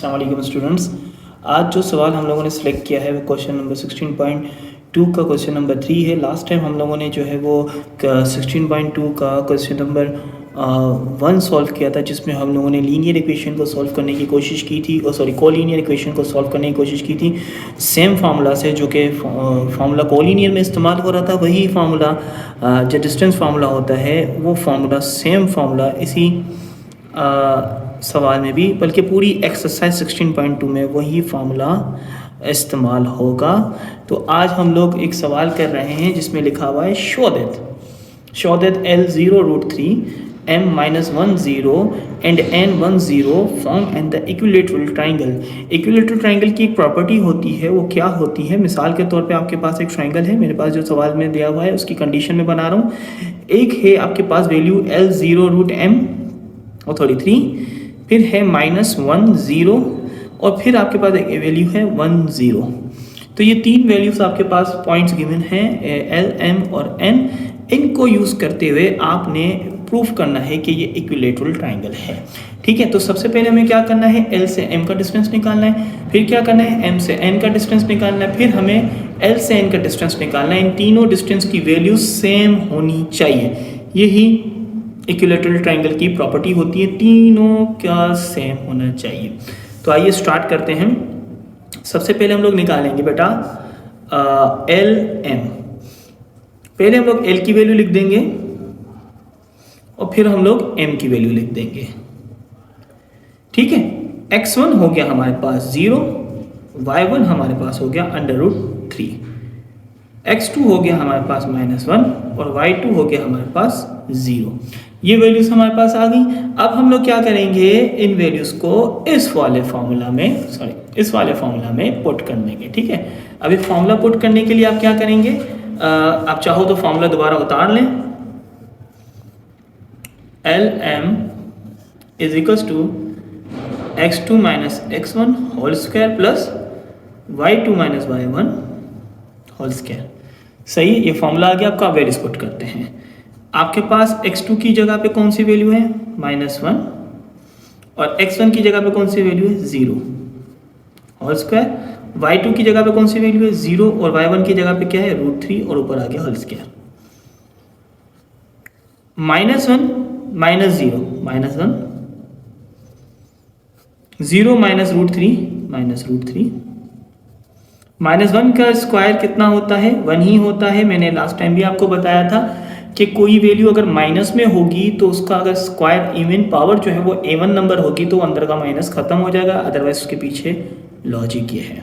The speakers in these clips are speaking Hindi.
अस्सलाम वालेकुम स्टूडेंट्स। आज जो सवाल हम लोगों ने सिलेक्ट किया है वो क्वेश्चन नंबर 16.2 का क्वेश्चन नंबर 3 है। लास्ट टाइम हम लोगों ने जो है वो 16.2 का क्वेश्चन नंबर 1 सॉल्व किया था, जिसमें हम लोगों ने लीनियर इक्वेशन को सॉल्व करने की कोशिश की थी कोलिनियर इक्वेशन को सॉल्व करने की कोशिश की थी सेम फार्मूला से, जो कि फार्मूला कोलिनियर में इस्तेमाल हो रहा था। वही फार्मूला जो डिस्टेंस फार्मूला होता है वो फार्मूला सेम फार्मूला इसी सवाल में भी, बल्कि पूरी एक्सरसाइज 16.2 में वही फार्मूला इस्तेमाल होगा। तो आज हम लोग एक सवाल कर रहे हैं जिसमें लिखा हुआ है show that L0√3 m-1 and n 1 form and the equilateral triangle. Equilateral triangle की एक प्रॉपर्टी होती है, वो क्या होती है? मिसाल के तौर पे आपके पास एक ट्राइंगल है, मेरे पास जो सवाल में दिया हुआ है उसकी कंडीशन में बना रहा हूँ। एक है आपके पास वैल्यू L0√m/3, फिर है -1 0 और फिर आपके पास एक वैल्यू है 1 0। तो ये तीन वैल्यूज आपके पास पॉइंट्स गिवन हैं L, M और N। इनको यूज़ करते हुए आपने प्रूफ करना है कि ये इक्विलेटरल ट्राइंगल है। ठीक है, तो सबसे पहले हमें क्या करना है? L से M का डिस्टेंस निकालना है, फिर क्या करना है? M से N का डिस्टेंस निकालना है, फिर हमें L से N का डिस्टेंस निकालना है। इन तीनों डिस्टेंस की वैल्यू सेम होनी चाहिए। यही इक्विलेटरल ट्राइंगल की प्रॉपर्टी होती है, तीनों क्या सेम होना चाहिए। तो आइए स्टार्ट करते हैं। सबसे पहले हम लोग निकालेंगे बेटा L M। पहले हम लोग L की वैल्यू लिख देंगे और फिर हम लोग M की वैल्यू लिख देंगे। ठीक है, x1 हो गया हमारे पास 0, y1 हमारे पास हो गया √3, x2 हो गया हमारे पास -1 और y2 हो गया हमारे पास 0। ये वैल्यूज हमारे पास आ गई। अब हम लोग क्या करेंगे? इन वैल्यूज को इस वाले फार्मूला में पुट कर देंगे। ठीक है, अभी फार्मूला पुट करने के लिए आप क्या करेंगे? आप चाहो तो फार्मूला दोबारा उतार लें। LM = x2 - x1 whole square plus y2 - y1 whole square. सही, ये फॉर्मूला आ गया आपका। वैल्यूज पुट करते हैं। आपके पास x2 की जगह पे कौन सी वैल्यू है? -1 और x1 की जगह पे कौन सी वैल्यू है? 0 होल स्क्वायर। y2 की जगह पे कौन सी वैल्यू है? 0 और y1 की जगह पे क्या है? √3 और ऊपर आ गया होल स्क्वायर। -1 - 0 -1 0 -√3 -1 का स्क्वायर कितना होता है? 1 ही होता है। मैंने लास्ट टाइम भी आपको बताया था कि कोई वैल्यू अगर माइनस में होगी तो उसका अगर स्क्वायर इवन पावर जो है वो A1 नंबर होगी तो अंदर का माइनस खत्म हो जाएगा। अदरवाइज उसके पीछे लॉजिक ये है,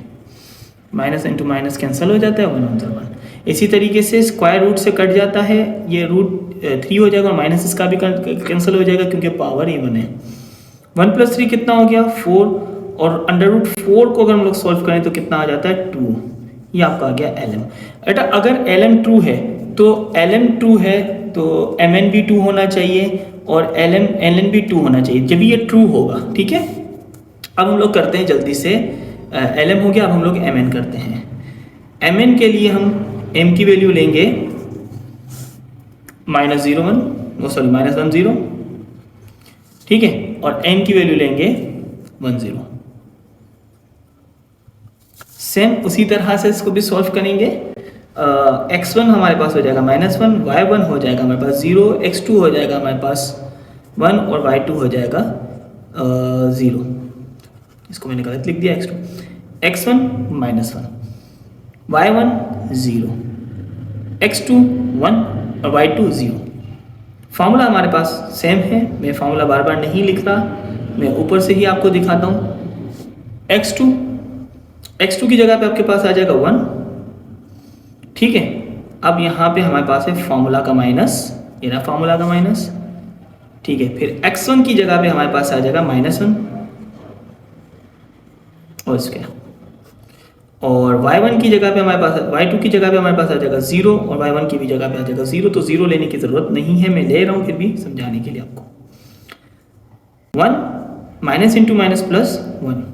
माइनस इंटू माइनस कैंसिल हो जाता है, 1 × 1। इसी तरीके से स्क्वायर रूट से कट जाता है, ये √3 हो जाएगा और माइनस इसका भी कैंसिल हो जाएगा क्योंकि पावर A1 है। 1 + 3 कितना हो गया? 4 और √4 को अगर हम लोग सॉल्व करें तो कितना आ जाता है? 2। ये आपका आ गया LM। बेटा अगर LM ट्रू है तो LM ट्रू है तो MN भी 2 होना चाहिए और LN भी 2 होना चाहिए जब ये ट्रू होगा। ठीक है, अब हम लोग करते हैं जल्दी से। LM हो गया, अब हम लोग MN करते हैं। MN के लिए हम M की वैल्यू लेंगे -1 0। ठीक है, और N की वैल्यू लेंगे 1 0। सेम उसी तरह से इसको भी सॉल्व करेंगे। x1 हमारे पास हो जाएगा -1, y1 हो जाएगा हमारे पास 0, x2 हो जाएगा हमारे पास 1 और y2 हो जाएगा 0। इसको मैंने गलत लिख दिया, x1 -1, y1 0, x2 1 और y2 0। फार्मूला हमारे पास सेम है। मैं फार्मूला बार बार नहीं लिख रहा, मैं ऊपर से ही आपको दिखाता हूँ। x2 की जगह पे आपके पास आ जाएगा 1। ठीक है, अब यहाँ पे हमारे पास है फार्मूला का माइनस, ये ना फार्मूला का माइनस। ठीक है, फिर x1 की जगह पे हमारे पास आ जाएगा -1 और इसके, और y1 की जगह पे हमारे पास, y2 की जगह पे हमारे पास आ जाएगा 0 और y1 की भी जगह पे आ जाएगा 0। तो 0 लेने की ज़रूरत नहीं है, मैं ले रहा हूँ फिर भी समझाने के लिए आपको। 1 माइनस इंटू माइनस प्लस 1,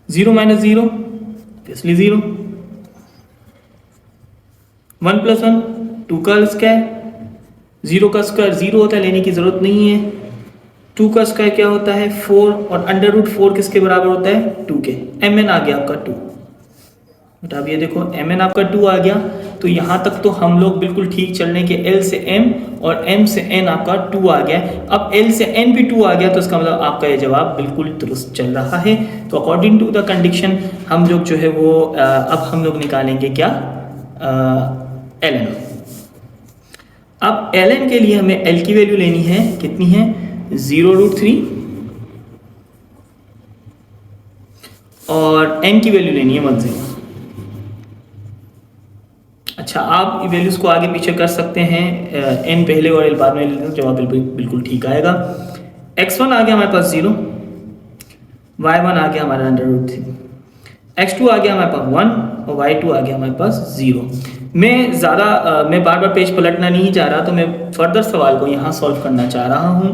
0 - 0 इसलिए 0, 1 + 1 2 का स्क्वायर, 0 का स्क्वायर 0 होता है, लेने की ज़रूरत नहीं है। 2 का स्क्वायर क्या होता है 4, और अंडर रूट 4 किसके बराबर होता है 2 के। mn आ गया आपका 2। बेटा अब ये देखो mn आपका 2 आ गया, तो यहाँ तक तो हम लोग बिल्कुल ठीक चल रहे हैं कि l से m और m से n आपका 2 आ गया। अब l से n भी 2 आ गया, तो इसका मतलब आपका ये जवाब बिल्कुल दुरुस्त चल रहा है। तो अकॉर्डिंग टू द कंडीशन हम लोग जो है वो अब हम लोग निकालेंगे क्या ln। अब ln के लिए हमें l की वैल्यू लेनी है, कितनी है 0√3, और n की वैल्यू लेनी है 10। अच्छा, आप वैल्यूज को आगे पीछे कर सकते हैं, n पहले और l बाद में लेते हैं, जवाब बिल्कुल ठीक आएगा। x1 आ गया हमारे पास 0, y1 आ गया हमारा √3, x2 आ गया हमारे पास 1 और y2 आ गया हमारे पास 0। मैं बार बार पेज पलटना नहीं चाह रहा, तो मैं फर्दर सवाल को यहाँ सॉल्व करना चाह रहा हूँ।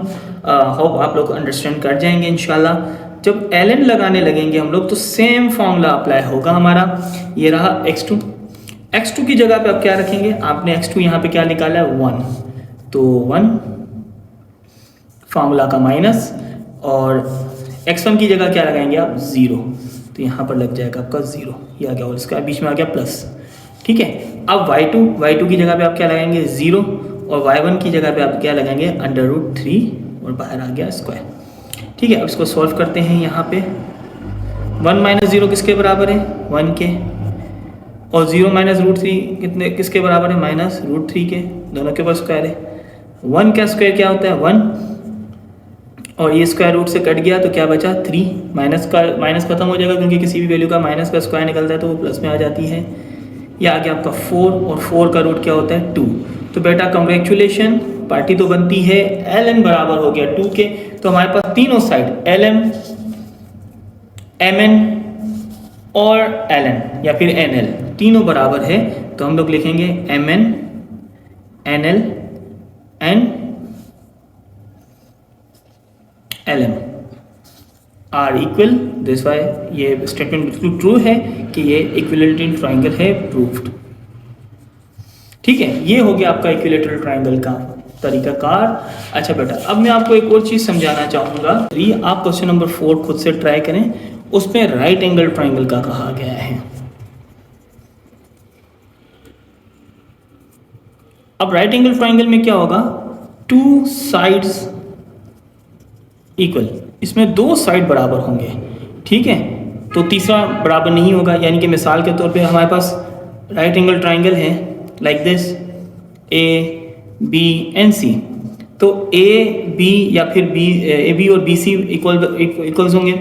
होप आप लोग अंडरस्टैंड कर जाएंगे इंशाल्लाह। जब ln लगाने लगेंगे हम लोग तो सेम फॉर्मूला अप्लाई होगा हमारा। ये रहा x2 की जगह पे आप क्या रखेंगे, आपने x2 यहाँ पे क्या निकाला है 1, तो 1 फॉर्मूला का माइनस, और x1 की जगह क्या लगाएंगे आप 0, तो यहाँ पर लग जाएगा आपका 0, ये आ गया, और इसका बीच में आ गया प्लस। ठीक है, अब y2 की जगह पे आप क्या लगाएंगे 0, और y1 की जगह पे आप क्या लगाएंगे √3, और बाहर आ गया स्क्वायर। ठीक है, अब इसको सॉल्व करते हैं। यहाँ पे 1 - 0 किसके बराबर है 1 के, और 0 - √3 किसके बराबर है -√3 के, दोनों के पास स्क्वायर है। 1 का स्क्वायर क्या होता है 1, और ये स्क्वायर रूट से कट गया तो क्या बचा 3, माइनस खत्म हो जाएगा क्योंकि किसी भी वैल्यू का माइनस का स्क्वायर निकलता है तो वो प्लस में आ जाती है। ये आ गया आपका 4, और 4 का रूट क्या होता है 2। तो बेटा कंग्रेचुलेशन, पार्टी तो बनती है। ln बराबर हो गया 2 के, तो हमारे पास तीनों साइड lm, mn और ln या फिर nl तीनों बराबर है, तो हम लोग लिखेंगे mn, nl and lm are equal. This why ये स्टेटमेंट बिल्कुल ट्रू है कि ये इक्विलेटरल ट्राइंगल है, प्रूव्ड। ठीक है, ये हो गया आपका इक्विलेटरल ट्राइंगल का तरीकाकार। अच्छा बेटा, अब मैं आपको एक और चीज समझाना चाहूंगा। आप क्वेश्चन नंबर 4 खुद से ट्राई करें, उसमें राइट एंगल ट्राइंगल का कहा गया है। अब राइट एंगल ट्राइंगल में क्या होगा 2 साइड्स इक्वल, इसमें 2 साइड बराबर होंगे। ठीक है, तो तीसरा बराबर नहीं होगा, यानी कि मिसाल के तौर पे हमारे पास राइट एंगल ट्राइंगल है लाइक दिस ABNC, तो AB या फिर AB और BC इक्वल्स होंगे,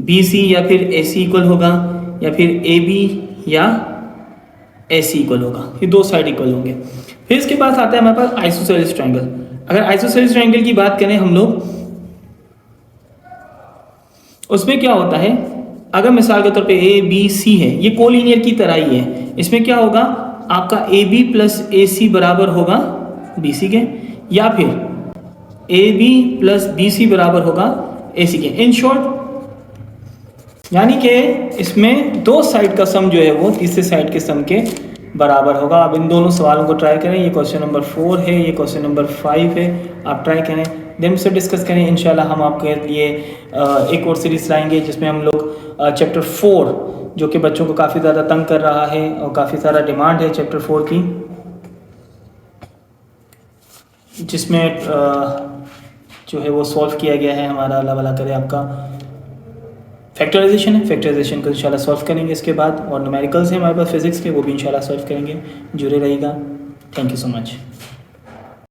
BC या फिर AC इक्वल होगा, या फिर AB या AC इक्वल होगा। ये 2 साइड इक्वल होंगे। फिर इसके पास आता है हमारे पास आइसोसेलेस ट्राइंगल। अगर आइसोसेलेस ट्राइंगल की बात करें हम लोग, उसमें क्या होता है, अगर मिसाल के तौर पे ABC है, ये कोलिनियर की तरह ही है। इसमें क्या होगा आपका AB + AC बराबर होगा BC के, या फिर AB + BC बराबर होगा AC के। इन शॉर्ट यानी कि इसमें 2 साइड का सम जो है वो तीसरे साइड के सम के बराबर होगा। अब इन दोनों सवालों को ट्राई करें। ये क्वेश्चन नंबर 4 है, ये क्वेश्चन नंबर 5 है। आप ट्राई करें, देन से डिस्कस करें। इंशाल्लाह हम आपके लिए एक और सीरीज लाएंगे जिसमें हम लोग चैप्टर 4, जो कि बच्चों को काफ़ी ज़्यादा तंग कर रहा है और काफ़ी सारा डिमांड है चैप्टर 4 की, जिसमें जो है वो सॉल्व किया गया है हमारा। अल्लाह भला करे आपका। फैक्टराइजेशन है, फैक्टराइजेशन को इंशाल्लाह सॉल्व करेंगे इसके बाद, और न्यूमेरिकल्स हैं हमारे पास फिजिक्स के, वो भी इंशाल्लाह सॉल्व करेंगे। जुड़े रहिएगा। Thank you so much.